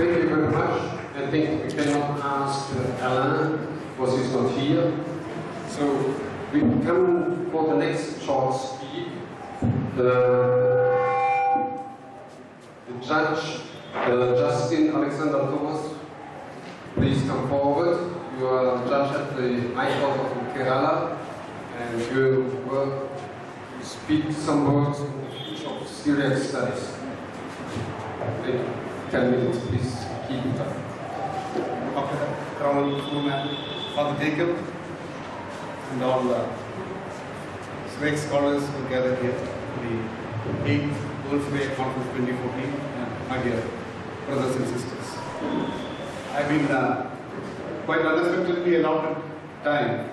Thank you very much. I think we cannot ask Alain because he's not here. So we come for the next short speak. The judge, Justin Alexander Thomas, please come forward. You are judge at the High Court of Kerala, and you will speak some words on the future of Syriac studies. 10 minutes, please keep it up. Dr. Crown Fullman, Father Jacob, and all the Syriac scholars who gathered here for the 8th World Syriac Conference 2014, and my dear brothers and sisters. I've been quite unexpectedly allotted time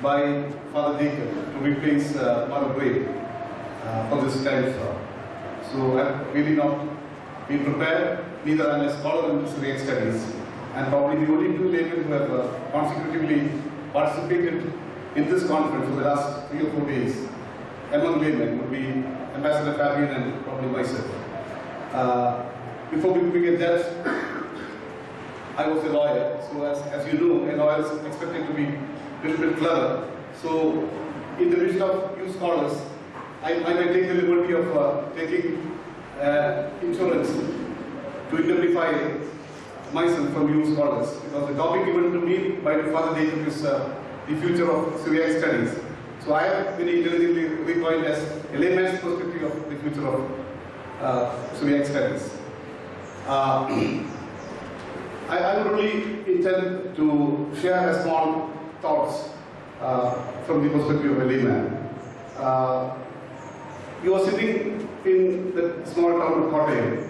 by Father Jacob to replace Mother Gray for this time slot. So I've really not been prepared, neither am a scholar in Syriac studies, and probably the only two laymen who have consecutively participated in this conference for the last 3 or 4 days among laymen would be Ambassador Fabian and probably myself. Before becoming a judge, I was a lawyer, so as you know, a lawyer is expected to be a little bit clever. So in the vision of you scholars, I might take the liberty of taking insurance to indemnify myself from you scholars, because the topic given to me by Father Jacob is the future of Syriac studies. So I have been intelligently recoined as a layman's perspective of the future of Syriac studies. I would really intend to share a small thoughts from the perspective of a layman. You are sitting in the small town of Kottayam,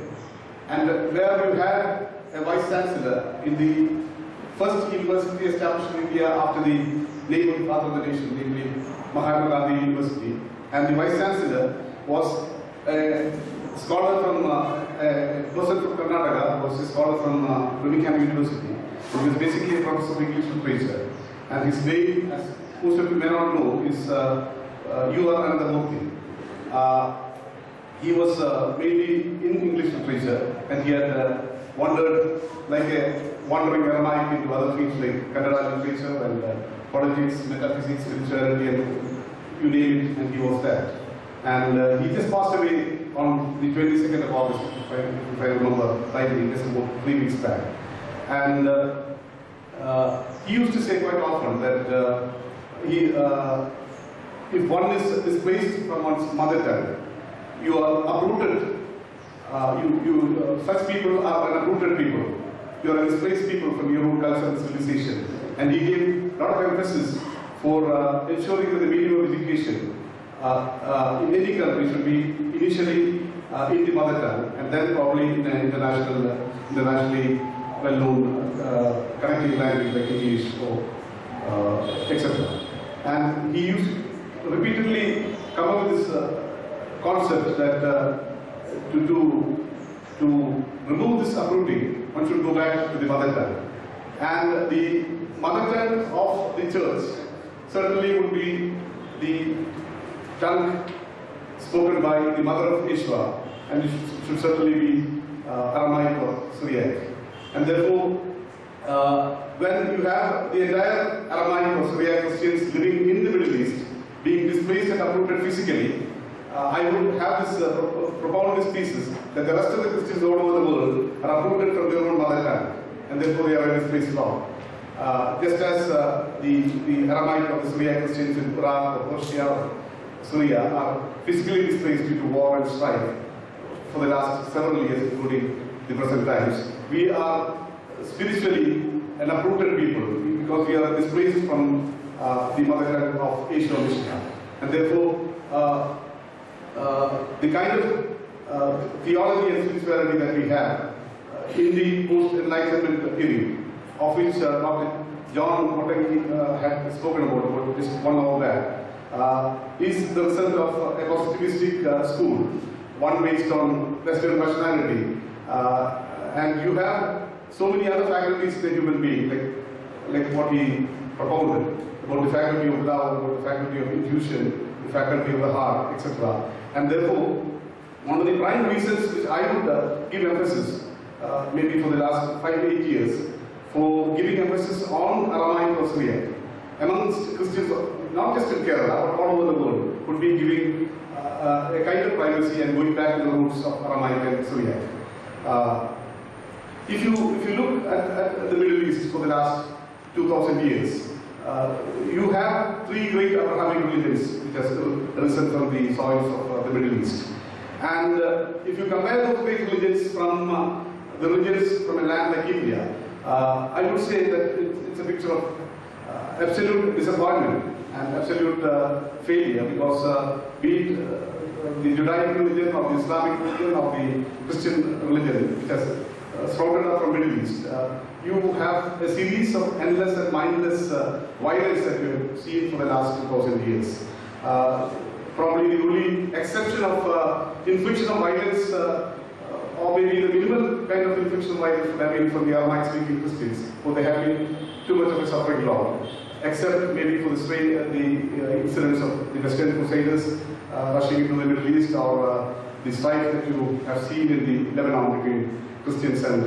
and where you had a vice chancellor in the first university established in India after the name of the father of the nation, namely Mahatma Gandhi University, and the vice chancellor was a scholar from a person from Karnataka, was a scholar from Birmingham University. He was basically a professor of English literature, and his name, as most of you may not know, is Anandamurthy. He was mainly in English literature, and he had wandered like a wandering Aramaic into other fields like Kannada literature and politics, metaphysics, spirituality, and you name it, and he was that. And he just passed away on the 22nd of August, if I remember rightly, just about 3 weeks back. And he used to say quite often that if one is displaced from one's mother tongue, you are uprooted. Such people are an uprooted people. You are a displaced people from your own culture and civilization. And he gave a lot of emphasis for ensuring that the medium of education in any country should be initially in the mother tongue, and then probably in an internationally well-known connecting language like English or etc. And he used to repeatedly come up with this concept that to remove this uprooting, one should go back to the mother tongue. And the mother tongue of the church certainly would be the tongue spoken by the mother of Ishwa, and it should certainly be Aramaic or Syriac. And therefore, when you have the entire Aramaic or Syriac Christians living in the Middle East, being displaced and uprooted physically, I would have this propound this thesis that the rest of the Christians all over the world are uprooted from their own mother tongue, and therefore they are in displaced law. Just as the Aramaic of the Syriac Christians in Iraq or Persia or Syria are physically displaced due to war and strife for the last several years, including the present times. We are spiritually an uprooted people because we are displaced from the mother tongue of Asia or Mishnah. And therefore, the kind of theology and spirituality that we have in the post-Enlightenment period, of which Dr. John Motegi had spoken about just 1 hour back, is the result of a positivistic school, one based on Western rationality. And you have so many other faculties in the human being, like what he propounded, about the faculty of love, about the faculty of intuition, the faculty of the heart, etc. And therefore, one of the prime reasons which I would give emphasis maybe for the last 5 to 8 years, for giving emphasis on Aramaic or Syriac. Amongst Christians, not just in Kerala, but all over the world, would be giving a kind of privacy and going back to the roots of Aramaic and Syriac. If you look at the Middle East for the last 2,000 years, you have three great Abrahamic religions which has risen from the soils of the Middle East. And if you compare those great religions from the religions from a land like India, I would say that it's a picture of absolute disappointment and absolute failure, because be it the Judaic religion or the Islamic religion or the Christian religion, which has sprouted up from Middle East, you have a series of endless and mindless violence that you have seen for the last 2,000 years. Probably the only exception of infliction of violence, or maybe the minimal kind of infliction of violence would have been from the Aramaic-speaking Christians, for they have been too much of a suffering lot, except maybe for the incidents of the Western Crusaders rushing into the Middle East, or the strife that you have seen in the Lebanon between Christians and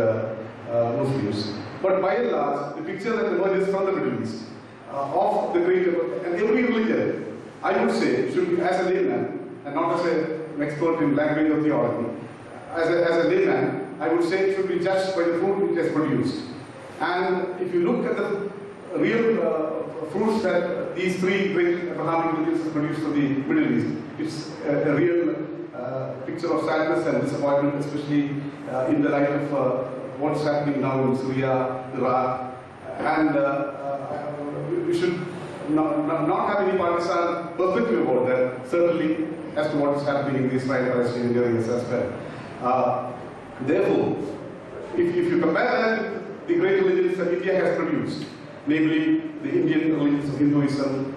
Muslims. But by and large, the picture that emerges from the Middle East of the great, and every religion, I would say, should be, as a layman, and not as an expert in language or theology, as a layman, I would say it should be judged by the fruit it has produced. And if you look at the real fruits that these three great Abrahamic religions have produced for the Middle East, it's a real picture of sadness and disappointment, especially in the light of what's happening now in Syria, Iraq, and we should not have any partisan perspective about that, certainly as to what is happening in the Israel-Palestinian areas as well. Therefore, if you compare that with the great religions that India has produced, namely the Indian religions of Hinduism,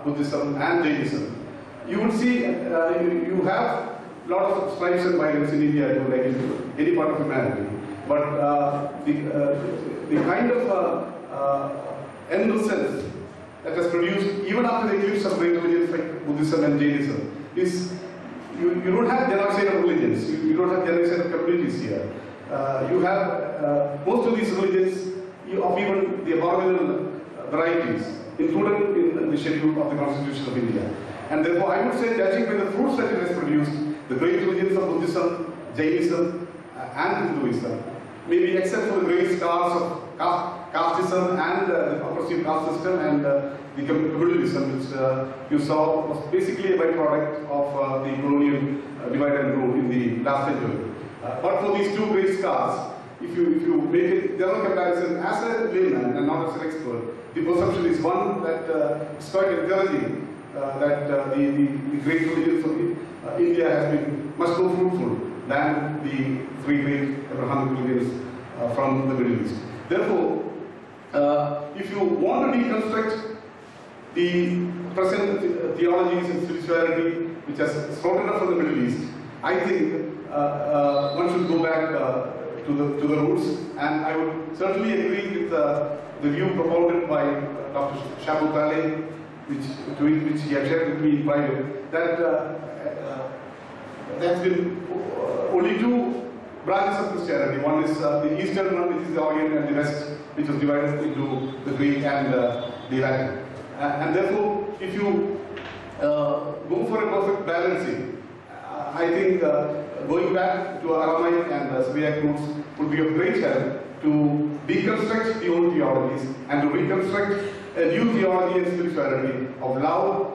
Buddhism and Jainism, you would see you have a lot of strifes and violence in India, like in any part of humanity. But the kind of endless sense that has produced, even after the eclipse of great religions like Buddhism and Jainism, is you don't have genocide of religions, you don't have genocide of communities here. You have most of these religions of even the aboriginal varieties included in the schedule of the Constitution of India. And therefore, I would say, judging by the fruits that it has produced, the great religions of Buddhism, Jainism, and Hinduism, maybe except for the great scars of casteism and the oppressive caste system and the communalism, which you saw was basically a byproduct of the colonial divide and rule in the last century. But for these two great scars, if you make a general comparison as a layman and not as an expert, the perception is one that is quite encouraging, that the great religions of India has been much more fruitful than the three great Abrahamic religions from the Middle East. Therefore, if you want to deconstruct the present theologies and spirituality which has sprouted up from the Middle East, I think one should go back to the roots, and I would certainly agree with the view propounded by Dr. Shabu Taleh, which he had shared with me in private, that there has been only two branches of Christianity. One is the Eastern one, which is the Orient, and the West, which was divided into the Greek and the Latin. And therefore, if you go for a perfect balancing, I think going back to Aramaic and Syriac roots would be of great help to deconstruct the old theologies and to reconstruct a new theology and spirituality of love,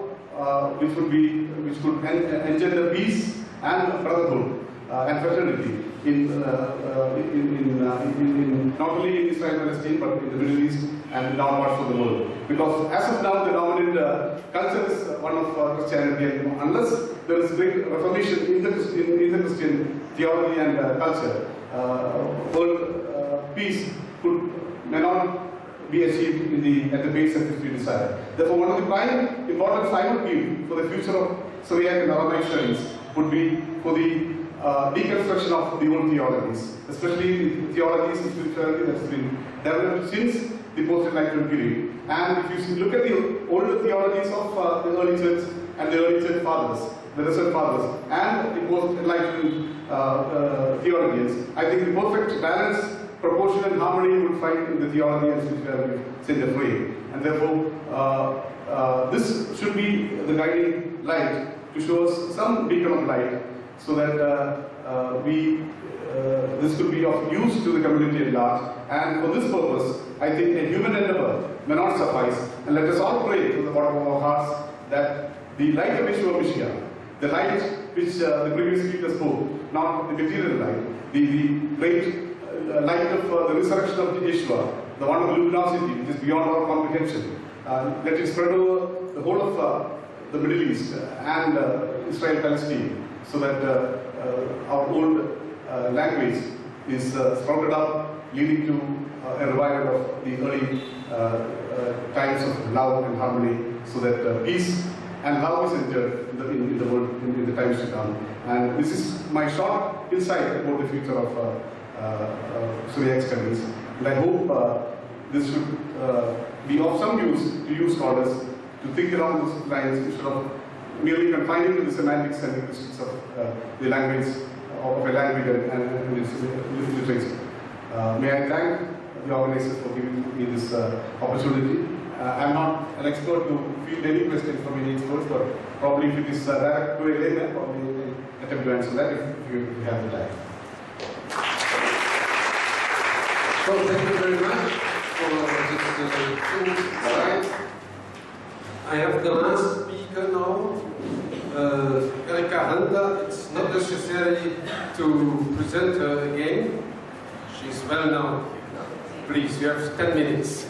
which could engender peace and brotherhood and fraternity in not only in Israel and Palestine, but in the Middle East and in all parts of the world. Because as of now, the dominant culture is one of Christianity, and unless there is great reformation in the Christian theology and culture, world peace may not be achieved at the pace at which we desire. Therefore, one of the prime importance I would give for the future of Syriac and Aramaic studies would be for the deconstruction of the old theologies, especially the theologies and spirituality that has been developed since the post-Enlightenment period. And if you look at the older theologies of the early church and the early church fathers, the Reserve Fathers, and the post-enlightened theologians. I think the perfect balance, proportion and harmony would find in the theologians which were set afraid. And therefore, this should be the guiding light to show us some beacon of light, so that this could be of use to the community at large. And for this purpose, I think a human endeavor may not suffice. And let us all pray from the bottom of our hearts that the light of Yeshua Mashiach, the light which the previous speaker spoke, not the material light, the great light of the resurrection of Yeshua, the one of luminosity which is beyond our comprehension, let it spread over the whole of the Middle East and Israel-Palestine, so that our old language is sprouted up, leading to a revival of the early times of love and harmony, so that peace and love is entered in the world in the times to come. And this is my short insight about the future of Syriac studies. And I hope this should be of some use to you scholars to think along those lines, instead of merely confining to the semantics and linguistics of the language, of a language and its literature. May I thank the organizers for giving me this opportunity. I'm not an expert to field any questions from any experts, but probably if it is direct to a layman, probably I attempt to answer that if you have the time. So thank you very much for this slide. I have the last speaker now, Erika Handa. It's not necessary to present her again. She's well known. Please, you have 10 minutes.